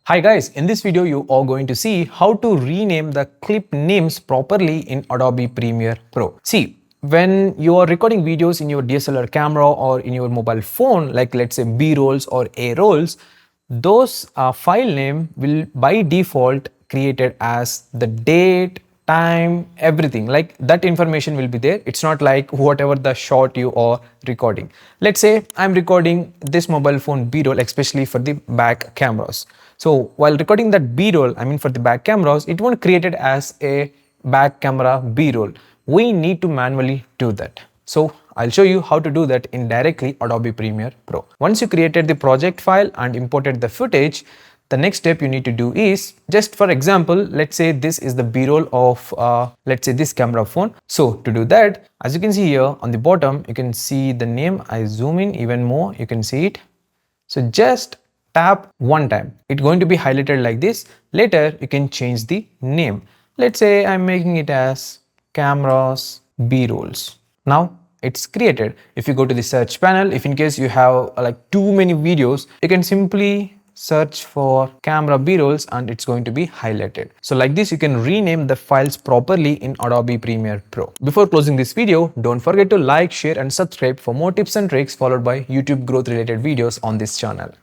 Hi guys, in this video you are going to see how to rename the clip names properly in Adobe Premiere Pro. See, when you are recording videos in your DSLR camera or in your mobile phone, like let's say B-rolls or A-rolls, those file name will by default created as the date, time, everything. Like that information will be there. It's not like whatever the shot you are recording. Let's say I'm recording this mobile phone B-roll, especially for the back cameras. So while recording that B-roll, I mean for the back cameras, it won't create it as a back camera B-roll. We need to manually do that. So I'll show you how to do that in directly Adobe Premiere Pro. Once you created the project file and imported the footage, the next step you need to do is, just for example, let's say this is the B-roll of let's say this camera phone. So to do that, as you can see here on the bottom, you can see the name. I zoom in even more, you can see it. So just tap one time, it's going to be highlighted like this. Later you can change the name. Let's say I'm making it as cameras B-rolls. Now it's created. If you go to the search panel, if in case you have like too many videos, you can simply search for camera B-rolls and it's going to be highlighted. So like this you can rename the files properly in Adobe Premiere Pro. Before closing this video, don't forget to like, share and subscribe for more tips and tricks followed by YouTube growth related videos on this channel.